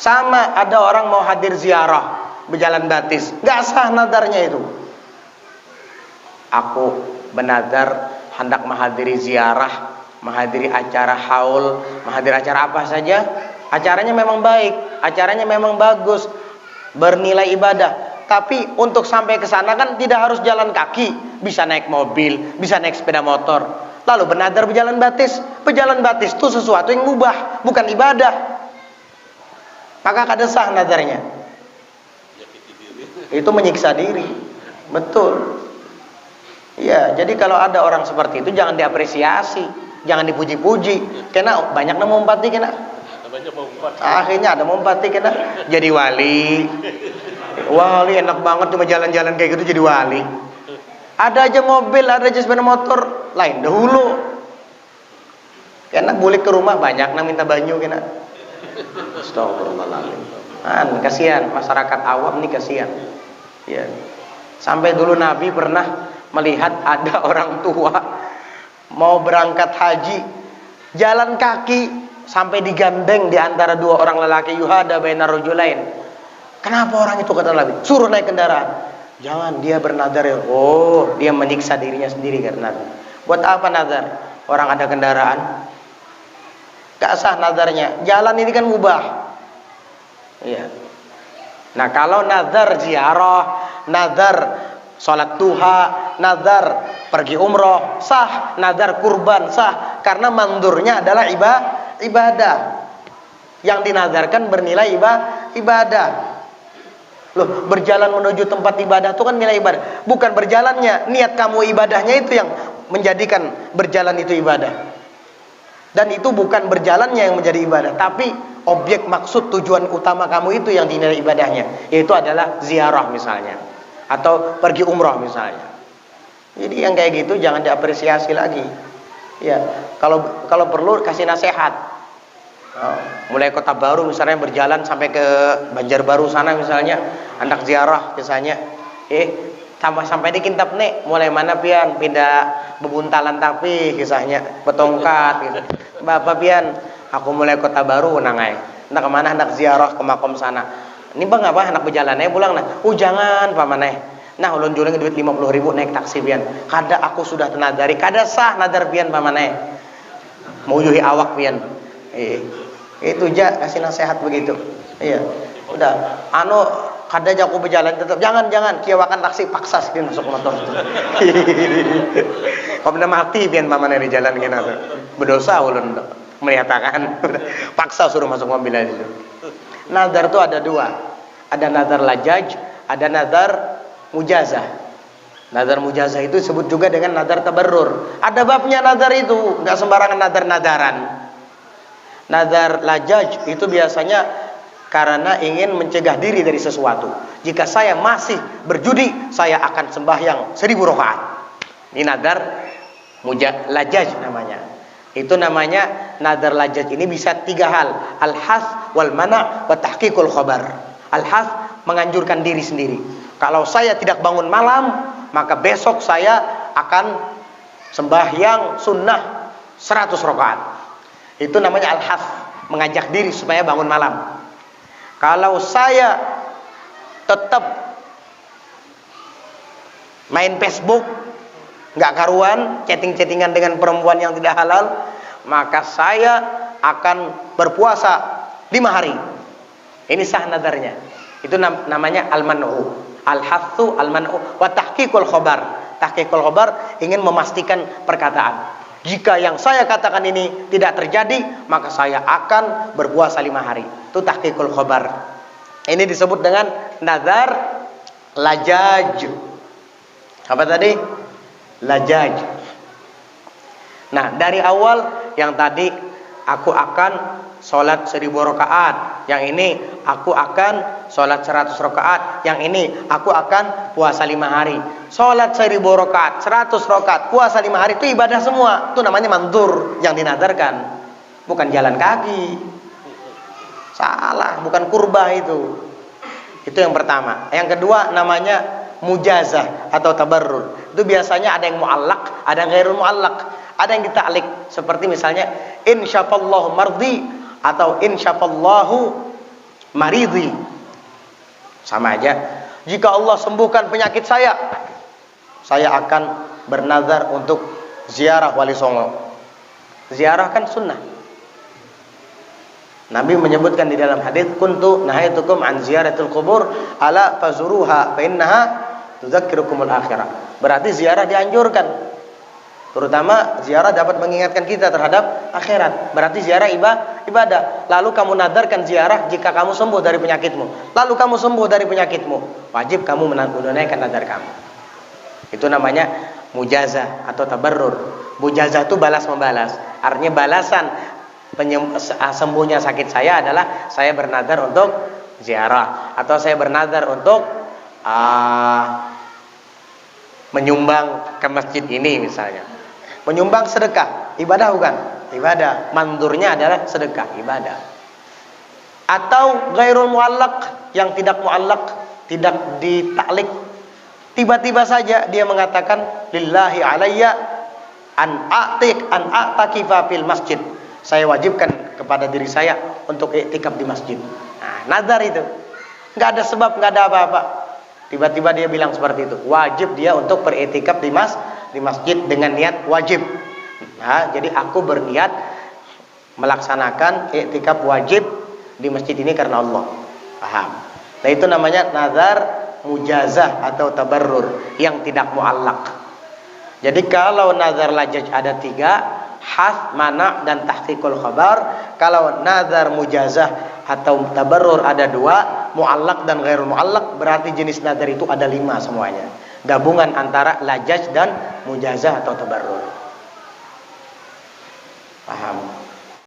Sama ada orang mau hadir ziarah berjalan batis, nggak sah nadarnya itu. Aku bernadar hendak menghadiri ziarah, menghadiri acara haul, menghadiri acara apa saja. Acaranya memang baik, acaranya memang bagus, bernilai ibadah. Tapi untuk sampai ke sana kan tidak harus jalan kaki, bisa naik mobil, bisa naik sepeda motor. Lalu bernadar berjalan batis itu sesuatu yang mubah, bukan ibadah. Maka kada sah nadarnya. Itu menyiksa diri. Betul. Ya, jadi kalau ada orang seperti itu jangan diapresiasi, jangan dipuji-puji. Kena banyak nemu umpati kena. Akhirnya ada umpati kena jadi wali. Wali enak banget cuma jalan-jalan kayak gitu jadi wali. Ada aja mobil, ada aja sepeda motor, lain dahulu. Kena balik ke rumah banyak nang minta banyu kena. Astagfirullahaladzim. Kasihan masyarakat awam nih, kasihan. Ya. Sampai dulu Nabi pernah melihat ada orang tua mau berangkat haji, jalan kaki sampai digandeng di antara dua orang lelaki, yuhada bainar rajulain. Kenapa orang itu, kata Nabi? Suruh naik kendaraan. Jangan, dia bernadar ya. Oh, dia menyiksa dirinya sendiri karena buat apa nadar? Orang ada kendaraan. Gak sah nadarnya. Jalan ini kan mubah. Iya. Nah, kalau nadar ziarah, nadar sholat duha, nadar pergi umroh, sah. Nadar kurban, sah. Karena mandurnya adalah ibadah. Yang dinadarkan bernilai ibadah. Loh, berjalan menuju tempat ibadah itu kan nilai ibadah. Bukan berjalannya, niat kamu ibadahnya itu yang menjadikan berjalan itu ibadah. Dan itu bukan berjalannya yang menjadi ibadah, tapi objek maksud tujuan utama kamu itu yang dinilai ibadahnya, yaitu adalah ziarah misalnya, atau pergi umroh misalnya. Jadi yang kayak gitu jangan diapresiasi lagi. Ya, kalau perlu kasih nasihat. Mulai Kota Baru misalnya berjalan sampai ke Banjarbaru sana misalnya, hendak ziarah misalnya. Tambah sampai di Kintab nih, mulai mana pian pindah Bebuntalan tapi kisahnya betongkat gitu. Bapak pian, aku mulai Kota Baru nangai. Hendak kemana? Hendak ziarah ke makom sana. Ini bang apa? Hendak berjalan pulang nah. Jangan pamaneh. Nah ulun juling duit 50.000 naik taksi pian. Kada aku sudah tenadari, kada sah nadar pian pamaneh. Mau yuhi awak pian. Itu aja kasih nasihat begitu. Iya. Udah. Kada aja aku berjalan tetap. Jangan kiawakan taksi paksa sih masuk motor. Kau benar mati pian pamaneh di jalan kena. Berdosa ulun menyatakan. Paksa suruh masuk mobil aja. Nadar itu ada dua. Ada nadar lajaj, ada nadar mujazah. Nadar mujazah itu disebut juga dengan nadar tabarrur. Ada babnya nadar itu, enggak sembarangan nadar-nadaran. Nadar lajaj itu biasanya karena ingin mencegah diri dari sesuatu. Jika saya masih berjudi, saya akan sembahyang 1000 rakaat. Ini nadar lajaj namanya. Itu namanya nadar lajaj ini bisa 3 hal. Al-has wal mana' wa tahqiqul khabar. Al-has menganjurkan diri sendiri. Kalau saya tidak bangun malam, maka besok saya akan sembahyang sunnah 100 rakaat. Itu namanya al-has, mengajak diri supaya bangun malam. Kalau saya tetap main Facebook, nggak karuan, chatting-chattingan dengan perempuan yang tidak halal, maka saya akan berpuasa 5 hari. Ini sah nadarnya. Itu namanya al-man'u. Al-hathu al-man'u wa tahqiqul khabar. Tahqiqul khabar ingin memastikan perkataan. Jika yang saya katakan ini tidak terjadi, maka saya akan berpuasa 5 hari. Itu tahqiqul khabar. Ini disebut dengan nazar lajaj. Apa tadi? Lajaj. Nah, dari awal yang tadi aku akan sholat 1000 rakaat, yang ini aku akan sholat 100 rakaat, yang ini aku akan puasa 5 hari. Sholat 1000 rakaat, 100 rakaat, puasa 5 hari itu ibadah semua. Itu namanya mandur yang dinadarkan, bukan jalan kaki. Salah, bukan kurbah itu. Itu yang pertama. Yang kedua namanya mujazah atau tabarrur. Itu biasanya ada yang muallak, ada yang ghairul muallak, ada yang ditaklik. Seperti misalnya insyaallah mardi atau insyaallah Maridi. Sama aja. Jika Allah sembuhkan penyakit saya akan bernazar untuk ziarah Wali Songo. Ziarah kan sunnah. Nabi menyebutkan di dalam hadis, kuntu nahaitukum an ziyaratil qubur ala fazuruha fa innaha tudzakkirukumul akhirah. Berarti ziarah dianjurkan. Terutama ziarah dapat mengingatkan kita terhadap akhirat. Berarti ziarah ibadah. Lalu kamu nadarkan ziarah jika kamu sembuh dari penyakitmu. Lalu kamu sembuh dari penyakitmu, wajib kamu menunaikan nadar kamu. Itu namanya mujazah atau tabarrur. Mujazah itu balas membalas. Artinya balasan sembuhnya sakit saya adalah saya bernadar untuk ziarah, atau saya bernadar untuk menyumbang ke masjid ini misalnya. Menyumbang sedekah, ibadah bukan? Ibadah. Mandurnya adalah sedekah, ibadah. Atau ghairul muallaq, yang tidak muallaq, tidak ditaklik. Tiba-tiba saja dia mengatakan lillahi alayya an a'takifa fil masjid. Saya wajibkan kepada diri saya untuk iktikaf di masjid. Nah, nazar itu. Enggak ada sebab, enggak ada apa-apa. Tiba-tiba dia bilang seperti itu. Wajib dia untuk beriktikaf di masjid dengan niat wajib. Nah, jadi aku berniat melaksanakan iktikaf wajib di masjid ini karena Allah. Paham? Nah, itu namanya nazar mujazah atau tabarrur yang tidak muallaq. Jadi kalau nazar lajaj ada 3, has, mana, dan tahqiqul khabar. Kalau nazar mujazah atau tabarrur ada 2, muallaq dan ghairul muallaq, berarti jenis nazar itu ada 5 semuanya. Gabungan antara lajaj dan mujazah atau tabarrur. Paham?